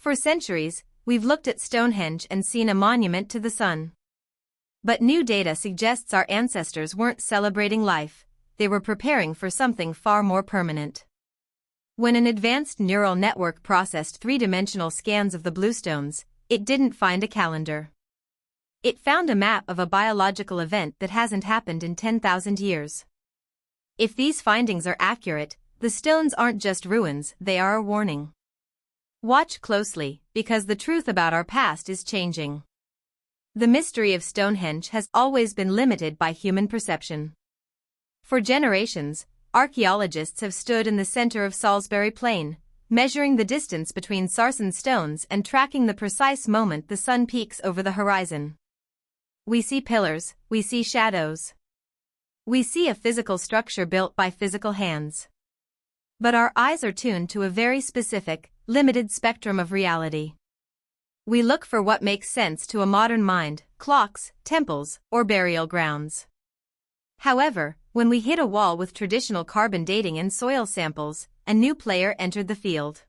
For centuries, we've looked at Stonehenge and seen a monument to the sun. But new data suggests our ancestors weren't celebrating life, they were preparing for something far more permanent. When an advanced neural network processed three-dimensional scans of the bluestones, it didn't find a calendar. It found a map of a biological event that hasn't happened in 10,000 years. If these findings are accurate, the stones aren't just ruins, they are a warning. Watch closely, because the truth about our past is changing. The mystery of Stonehenge has always been limited by human perception. For generations, archaeologists have stood in the center of Salisbury Plain, measuring the distance between sarsen stones and tracking the precise moment the sun peaks over the horizon. We see pillars, we see shadows. We see a physical structure built by physical hands. But our eyes are tuned to a very specific, limited spectrum of reality. We look for what makes sense to a modern mind: clocks, temples, or burial grounds. However, when we hit a wall with traditional carbon dating and soil samples, a new player entered the field.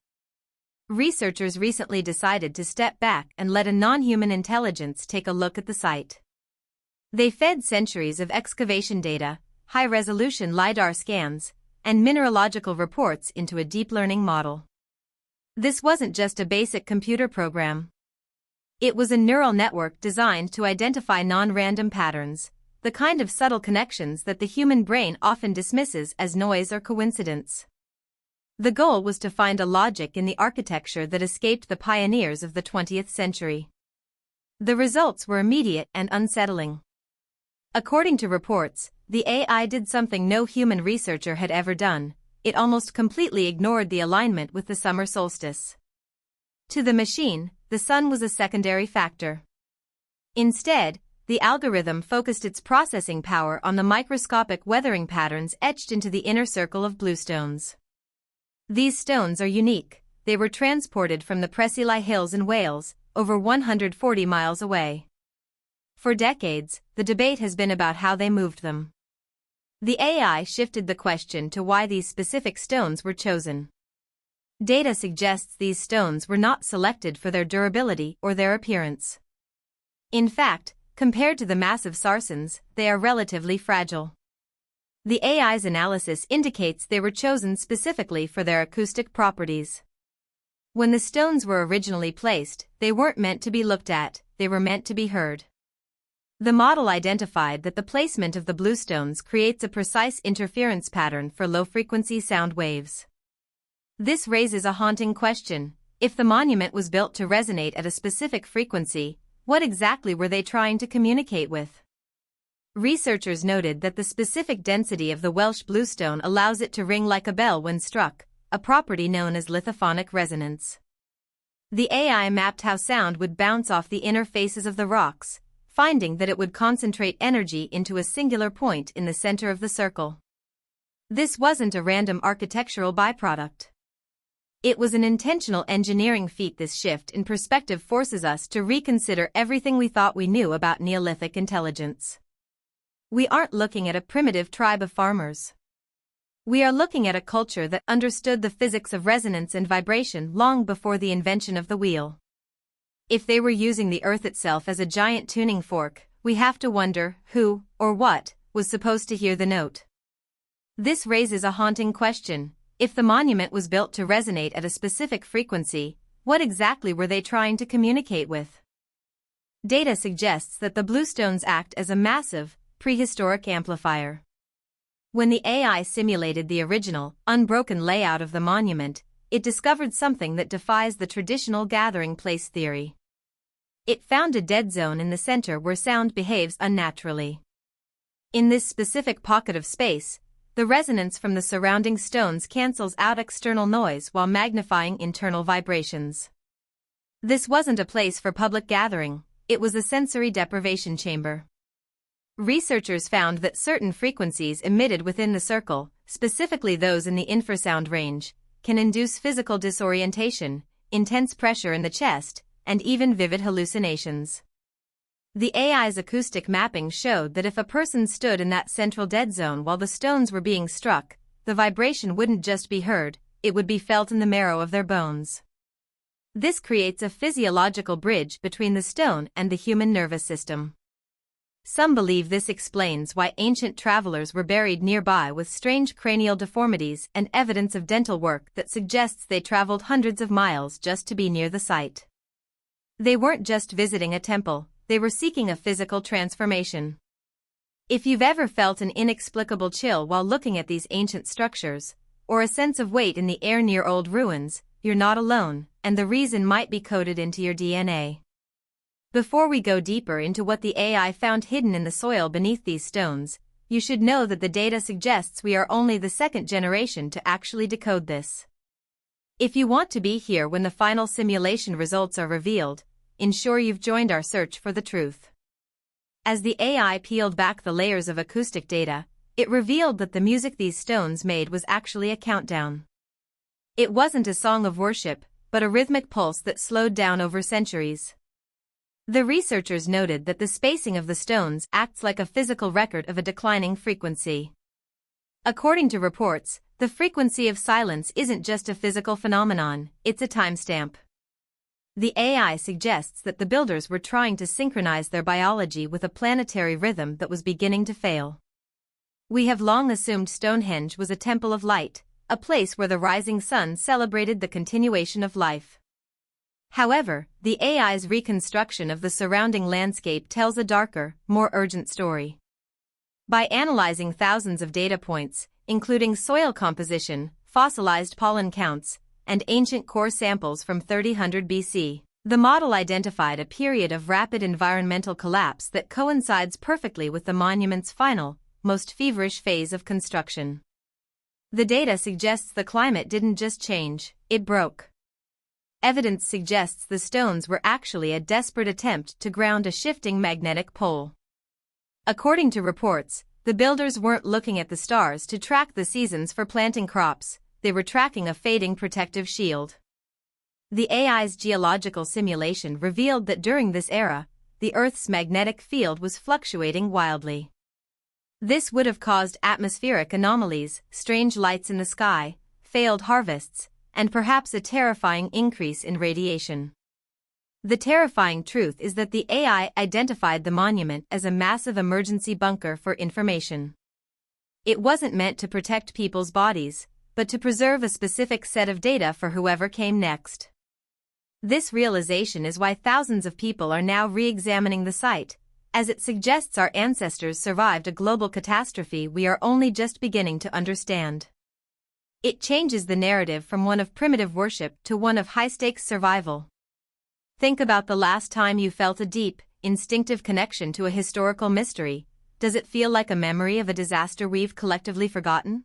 Researchers recently decided to step back and let a non-human intelligence take a look at the site. They fed centuries of excavation data, high-resolution LiDAR scans, and mineralogical reports into a deep learning model. This wasn't just a basic computer program. It was a neural network designed to identify non-random patterns, the kind of subtle connections that the human brain often dismisses as noise or coincidence. The goal was to find a logic in the architecture that escaped the pioneers of the 20th century. The results were immediate and unsettling. According to reports, the AI did something no human researcher had ever done: it almost completely ignored the alignment with the summer solstice. To the machine, the sun was a secondary factor. Instead, the algorithm focused its processing power on the microscopic weathering patterns etched into the inner circle of bluestones. These stones are unique. They were transported from the Preseli Hills in Wales, over 140 miles away. For decades, the debate has been about how they moved them. The AI shifted the question to why these specific stones were chosen. Data suggests these stones were not selected for their durability or their appearance. In fact, compared to the massive sarsens, they are relatively fragile. The AI's analysis indicates they were chosen specifically for their acoustic properties. When the stones were originally placed, they weren't meant to be looked at, they were meant to be heard. The model identified that the placement of the bluestones creates a precise interference pattern for low-frequency sound waves. This raises a haunting question: if the monument was built to resonate at a specific frequency, what exactly were they trying to communicate with? Researchers noted that the specific density of the Welsh bluestone allows it to ring like a bell when struck, a property known as lithophonic resonance. The AI mapped how sound would bounce off the inner faces of the rocks, finding that it would concentrate energy into a singular point in the center of the circle. This wasn't a random architectural byproduct. It was an intentional engineering feat. This shift in perspective forces us to reconsider everything we thought we knew about Neolithic intelligence. We aren't looking at a primitive tribe of farmers. We are looking at a culture that understood the physics of resonance and vibration long before the invention of the wheel. If they were using the earth itself as a giant tuning fork, we have to wonder who, or what, was supposed to hear the note. This raises a haunting question: if the monument was built to resonate at a specific frequency, what exactly were they trying to communicate with? Data suggests that the bluestones act as a massive, prehistoric amplifier. When the AI simulated the original, unbroken layout of the monument, it discovered something that defies the traditional gathering place theory. It found a dead zone in the center where sound behaves unnaturally. In this specific pocket of space, the resonance from the surrounding stones cancels out external noise while magnifying internal vibrations. This wasn't a place for public gathering, it was a sensory deprivation chamber. Researchers found that certain frequencies emitted within the circle, specifically those in the infrasound range, can induce physical disorientation, intense pressure in the chest, and even vivid hallucinations. The AI's acoustic mapping showed that if a person stood in that central dead zone while the stones were being struck, the vibration wouldn't just be heard, it would be felt in the marrow of their bones. This creates a physiological bridge between the stone and the human nervous system. Some believe this explains why ancient travelers were buried nearby with strange cranial deformities and evidence of dental work that suggests they traveled hundreds of miles just to be near the site. They weren't just visiting a temple, they were seeking a physical transformation. If you've ever felt an inexplicable chill while looking at these ancient structures, or a sense of weight in the air near old ruins, you're not alone, and the reason might be coded into your DNA. Before we go deeper into what the AI found hidden in the soil beneath these stones, you should know that the data suggests we are only the second generation to actually decode this. If you want to be here when the final simulation results are revealed, ensure you've joined our search for the truth. As the AI peeled back the layers of acoustic data, it revealed that the music these stones made was actually a countdown. It wasn't a song of worship, but a rhythmic pulse that slowed down over centuries. The researchers noted that the spacing of the stones acts like a physical record of a declining frequency. According to reports, the frequency of silence isn't just a physical phenomenon, it's a timestamp. The AI suggests that the builders were trying to synchronize their biology with a planetary rhythm that was beginning to fail. We have long assumed Stonehenge was a temple of light, a place where the rising sun celebrated the continuation of life. However, the AI's reconstruction of the surrounding landscape tells a darker, more urgent story. By analyzing thousands of data points, including soil composition, fossilized pollen counts, and ancient core samples from 3000 BC, the model identified a period of rapid environmental collapse that coincides perfectly with the monument's final, most feverish phase of construction. The data suggests the climate didn't just change, it broke. Evidence suggests the stones were actually a desperate attempt to ground a shifting magnetic pole. According to reports, the builders weren't looking at the stars to track the seasons for planting crops, they were tracking a fading protective shield. The AI's geological simulation revealed that during this era, the Earth's magnetic field was fluctuating wildly. This would have caused atmospheric anomalies, strange lights in the sky, failed harvests, and perhaps a terrifying increase in radiation. The terrifying truth is that the AI identified the monument as a massive emergency bunker for information. It wasn't meant to protect people's bodies, but to preserve a specific set of data for whoever came next. This realization is why thousands of people are now re-examining the site, as it suggests our ancestors survived a global catastrophe we are only just beginning to understand. It changes the narrative from one of primitive worship to one of high-stakes survival. Think about the last time you felt a deep, instinctive connection to a historical mystery. Does it feel like a memory of a disaster we've collectively forgotten?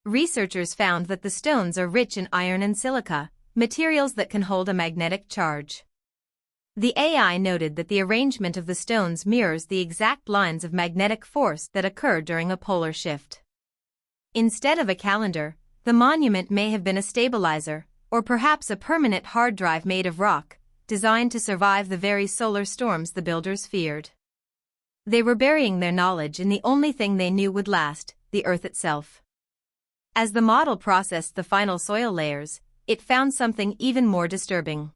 Researchers found that the stones are rich in iron and silica, materials that can hold a magnetic charge. The AI noted that the arrangement of the stones mirrors the exact lines of magnetic force that occur during a polar shift. Instead of a calendar, the monument may have been a stabilizer, or perhaps a permanent hard drive made of rock, designed to survive the very solar storms the builders feared. They were burying their knowledge in the only thing they knew would last, the Earth itself. As the model processed the final soil layers, it found something even more disturbing.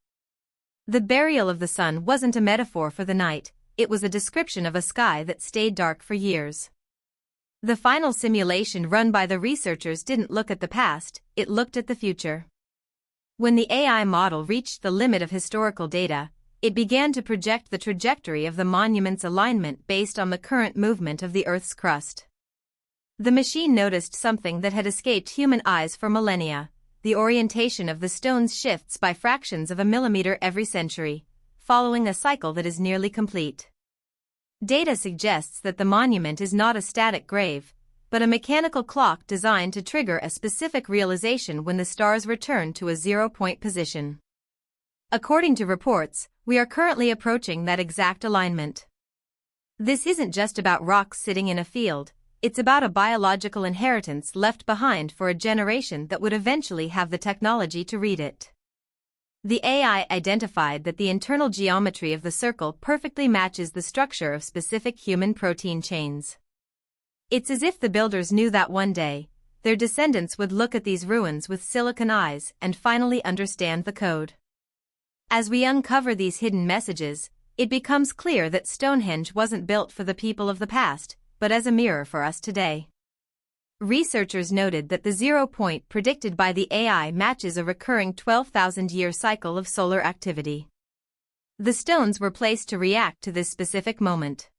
The burial of the sun wasn't a metaphor for the night, it was a description of a sky that stayed dark for years. The final simulation run by the researchers didn't look at the past, it looked at the future. When the AI model reached the limit of historical data, it began to project the trajectory of the monument's alignment based on the current movement of the Earth's crust. The machine noticed something that had escaped human eyes for millennia. The orientation of the stones shifts by fractions of a millimeter every century, following a cycle that is nearly complete. Data suggests that the monument is not a static grave, but a mechanical clock designed to trigger a specific realization when the stars return to a zero-point position. According to reports, we are currently approaching that exact alignment. This isn't just about rocks sitting in a field, it's about a biological inheritance left behind for a generation that would eventually have the technology to read it. The AI identified that the internal geometry of the circle perfectly matches the structure of specific human protein chains. It's as if the builders knew that one day, their descendants would look at these ruins with silicon eyes and finally understand the code. As we uncover these hidden messages, it becomes clear that Stonehenge wasn't built for the people of the past, but as a mirror for us today. Researchers noted that the 0 point predicted by the AI matches a recurring 12,000-year cycle of solar activity. The stones were placed to react to this specific moment.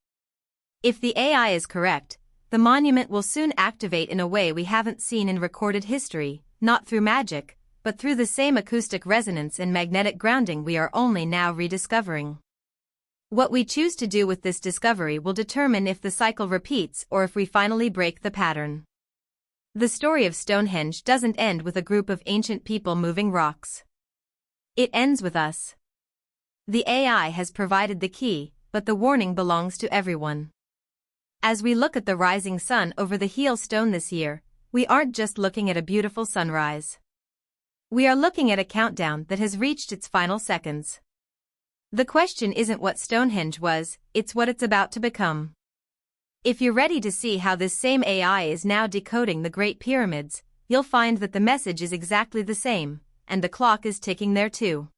If the AI is correct, the monument will soon activate in a way we haven't seen in recorded history, not through magic, but through the same acoustic resonance and magnetic grounding we are only now rediscovering. What we choose to do with this discovery will determine if the cycle repeats or if we finally break the pattern. The story of Stonehenge doesn't end with a group of ancient people moving rocks. It ends with us. The AI has provided the key, but the warning belongs to everyone. As we look at the rising sun over the heel stone this year, we aren't just looking at a beautiful sunrise. We are looking at a countdown that has reached its final seconds. The question isn't what Stonehenge was, it's what it's about to become. If you're ready to see how this same AI is now decoding the Great Pyramids, you'll find that the message is exactly the same, and the clock is ticking there too.